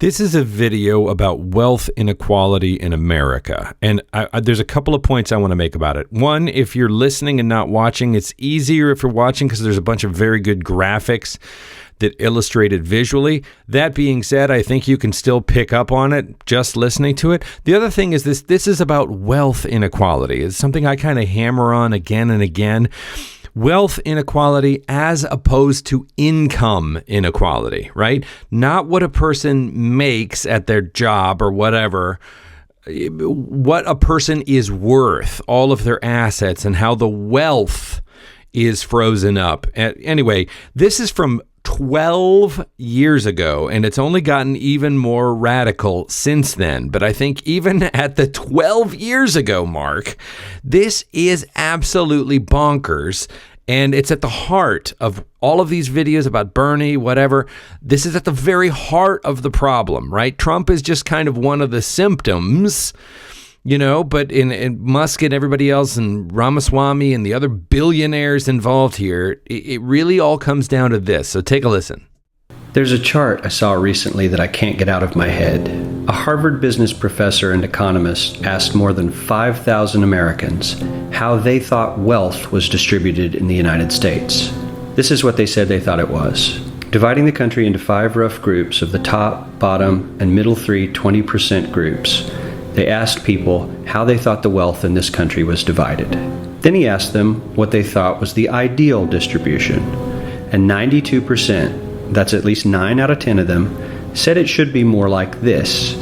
This is a video about wealth inequality in America. And there's a couple of points I want to make about it. One, if you're listening and not watching, it's easier if you're watching because there's a bunch of very good graphics that illustrate it visually. That being said, I think you can still pick up on it just listening to it. The other thing is this is about wealth inequality. It's something I kind of hammer on again and again. Wealth inequality as opposed to income inequality, right? Not what a person makes at their job or whatever, what a person is worth, all of their assets, and how the wealth is frozen up. Anyway, this is from 12 years ago, and it's only gotten even more radical since then. But I think even at the 12 years ago mark, this is absolutely bonkers. And it's at the heart of all of these videos about Bernie, whatever. This is at the very heart of the problem, right? Trump is just kind of one of the symptoms, but in Musk and everybody else and Ramaswamy and the other billionaires involved here, it really all comes down to this. So take a listen. There's a chart I saw recently that I can't get out of my head. A Harvard business professor and economist asked more than 5,000 Americans how they thought wealth was distributed in the United States. This is what they said they thought it was. Dividing the country into 5 rough groups of the top, bottom, and middle 3 20% groups, they asked people how they thought the wealth in this country was divided. Then he asked them what they thought was the ideal distribution. And 92%, that's at least 9 out of 10 of them, said it should be more like this.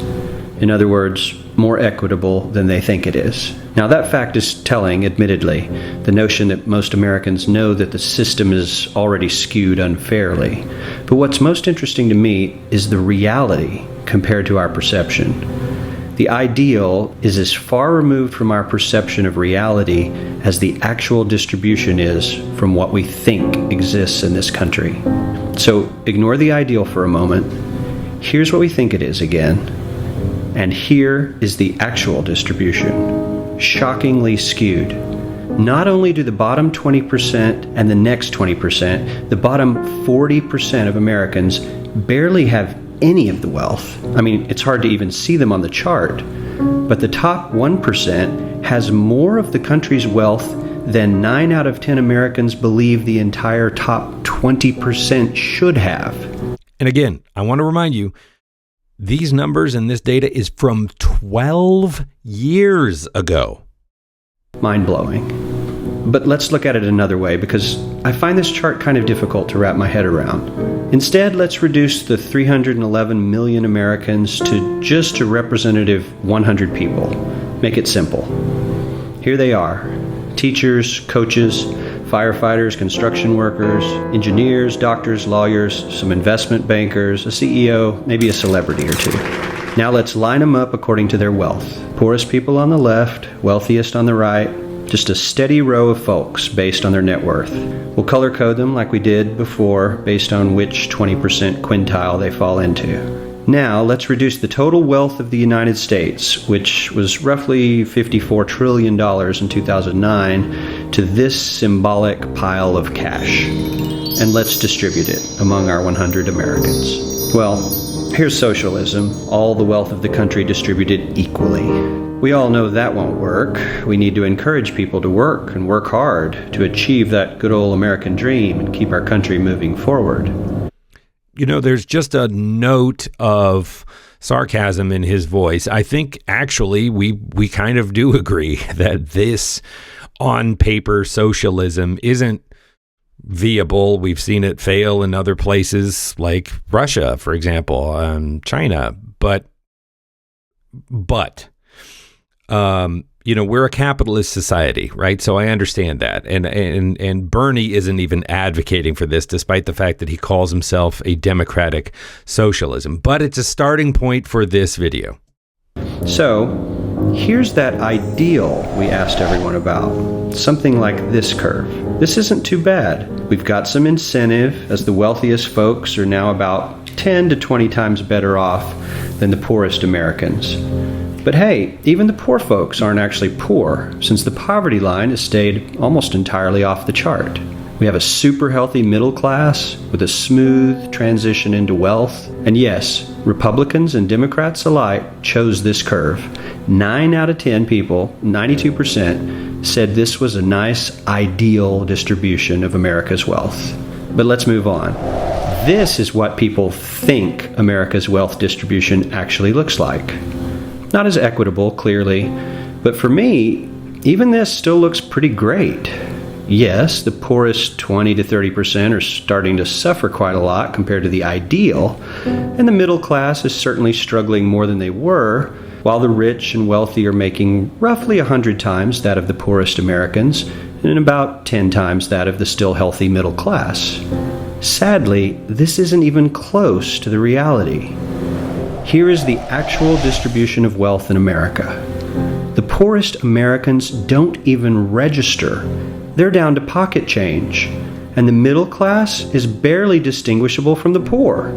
In other words, more equitable than they think it is. Now that fact is telling, admittedly, the notion that most Americans know that the system is already skewed unfairly. But what's most interesting to me is the reality compared to our perception. The ideal is as far removed from our perception of reality as the actual distribution is from what we think exists in this country. So ignore the ideal for a moment. Here's what we think it is again. And here is the actual distribution. Shockingly skewed. Not only do the bottom 20% and the next 20%, the bottom 40% of Americans barely have any of the wealth. I mean, it's hard to even see them on the chart. But the top 1% has more of the country's wealth than 9 out of 10 Americans believe the entire top 20% should have. And again, I want to remind you, these numbers and this data is from 12 years ago. Mind-blowing. But let's look at it another way, because I find this chart kind of difficult to wrap my head around. Instead, let's reduce the 311 million Americans to just a representative 100 people. Make it simple. Here they are: teachers, coaches, firefighters, construction workers, engineers, doctors, lawyers, some investment bankers, a CEO, maybe a celebrity or two. Now let's line them up according to their wealth. Poorest people on the left, wealthiest on the right. Just a steady row of folks based on their net worth. We'll color code them like we did before based on which 20% quintile they fall into. Now let's reduce the total wealth of the United States, which was roughly $54 trillion in 2009, to this symbolic pile of cash. And let's distribute it among our 100 Americans. Well, here's socialism, all the wealth of the country distributed equally. We all know that won't work. We need to encourage people to work and work hard to achieve that good old American dream and keep our country moving forward. There's just a note of sarcasm in his voice. I think actually we kind of do agree that this on paper socialism isn't viable. We've seen it fail in other places like Russia, for example, China. But we're a capitalist society, right? So I understand that. And Bernie isn't even advocating for this, despite the fact that he calls himself a democratic socialism. But it's a starting point for this video. So here's that ideal we asked everyone about. Something like this curve. This isn't too bad. We've got some incentive, as the wealthiest folks are now about 10 to 20 times better off than the poorest Americans. But hey, even the poor folks aren't actually poor, since the poverty line has stayed almost entirely off the chart. We have a super healthy middle class with a smooth transition into wealth. And yes, Republicans and Democrats alike chose this curve. 9 out of 10 people, 92%, said this was a nice, ideal distribution of America's wealth. But let's move on. This is what people think America's wealth distribution actually looks like. Not as equitable, clearly, but for me, even this still looks pretty great. Yes, the poorest 20 to 30% are starting to suffer quite a lot compared to the ideal, and the middle class is certainly struggling more than they were, while the rich and wealthy are making roughly 100 times that of the poorest Americans, and about 10 times that of the still healthy middle class. Sadly, this isn't even close to the reality. Here is the actual distribution of wealth in America. The poorest Americans don't even register. They're down to pocket change, and the middle class is barely distinguishable from the poor.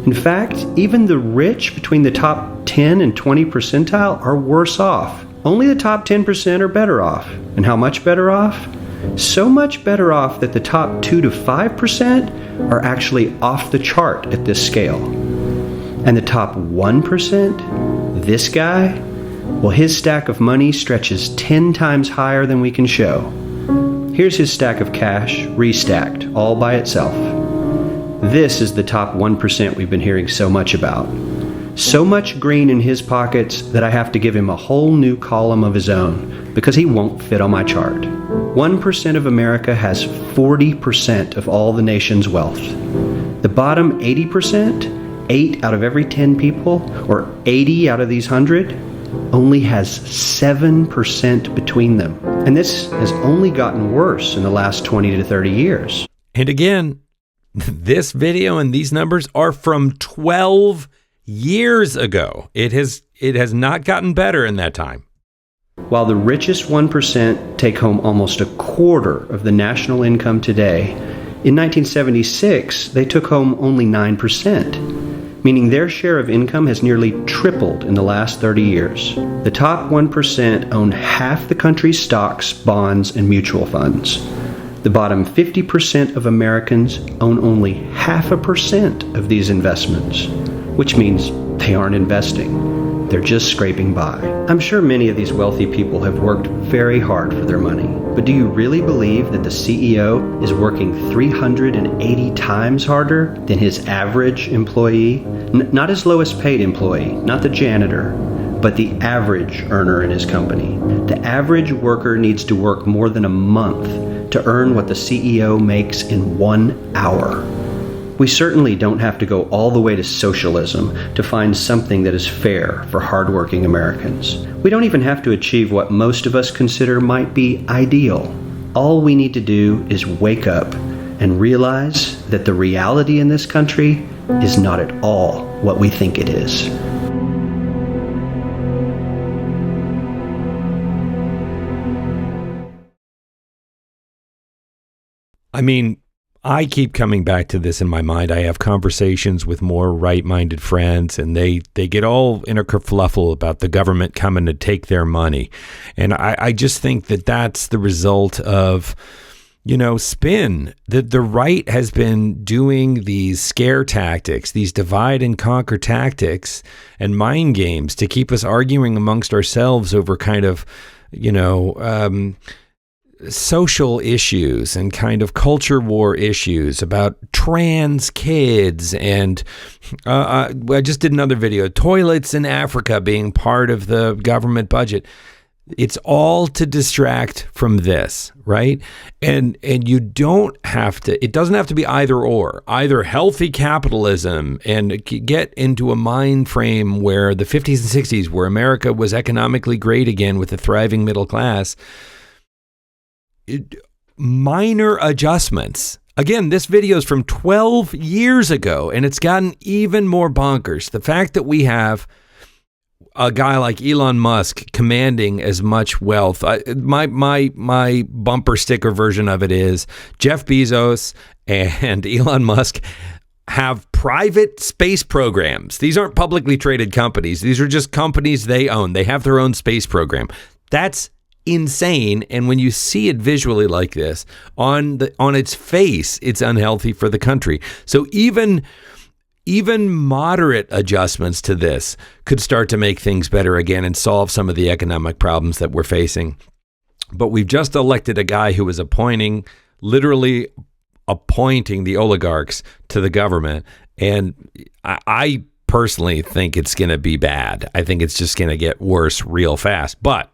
In fact, even the rich between the top 10 and 20 percentile are worse off. Only the top 10% are better off. And how much better off? So much better off that the top 2 to 5% are actually off the chart at this scale. And the top 1%, this guy, well, his stack of money stretches 10 times higher than we can show. Here's his stack of cash, restacked, all by itself. This is the top 1% we've been hearing so much about. So much green in his pockets that I have to give him a whole new column of his own because he won't fit on my chart. 1% of America has 40% of all the nation's wealth. The bottom 80%, 8 out of every 10 people, or 80 out of these 100, only has 7% between them. And this has only gotten worse in the last 20 to 30 years. And again, this video and these numbers are from 12 years ago. It has not gotten better in that time. While the richest 1% take home almost a quarter of the national income today, in 1976, they took home only 9%, meaning their share of income has nearly tripled in the last 30 years. The top 1% own half the country's stocks, bonds, and mutual funds. The bottom 50% of Americans own only 0.5% of these investments, which means they aren't investing. They're just scraping by. I'm sure many of these wealthy people have worked very hard for their money, but do you really believe that the CEO is working 380 times harder than his average employee? Not his lowest paid employee, not the janitor, but the average earner in his company. The average worker needs to work more than a month to earn what the CEO makes in 1 hour. We certainly don't have to go all the way to socialism to find something that is fair for hardworking Americans. We don't even have to achieve what most of us consider might be ideal. All we need to do is wake up and realize that the reality in this country is not at all what we think it is. I mean, I keep coming back to this in my mind. I have conversations with more right-minded friends, and they get all in a kerfluffle about the government coming to take their money. And I just think that that's the result of, spin. That the right has been doing these scare tactics, these divide and conquer tactics and mind games to keep us arguing amongst ourselves over kind of, social issues and kind of culture war issues about trans kids. And I just did another video, toilets in Africa being part of the government budget. It's all to distract from this, right? And you don't have to, it doesn't have to be either healthy capitalism and get into a mind frame where the 50s and 60s, where America was economically great again with a thriving middle class. Minor adjustments. Again, this video is from 12 years ago, and it's gotten even more bonkers. The fact that we have a guy like Elon Musk commanding as much wealth. My bumper sticker version of it is Jeff Bezos and Elon Musk have private space programs. These aren't publicly traded companies. These are just companies they own. They have their own space program. That's insane. And when you see it visually like this, on its face, it's unhealthy for the country. So even moderate adjustments to this could start to make things better again and solve some of the economic problems that we're facing. But we've just elected a guy who is literally appointing the oligarchs to the government. And I personally think it's going to be bad. I think it's just going to get worse real fast. But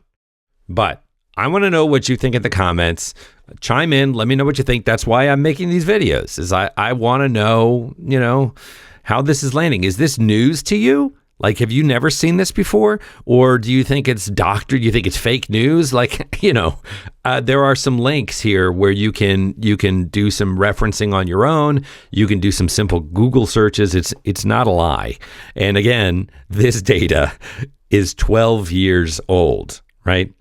I want to know what you think in the comments. Chime in. Let me know what you think. That's why I'm making these videos, is I want to know, how this is landing. Is this news to you? Like, have you never seen this before? Or do you think it's doctored? Do you think it's fake news? Like, there are some links here where you can do some referencing on your own. You can do some simple Google searches. It's not a lie. And again, this data is 12 years old, right?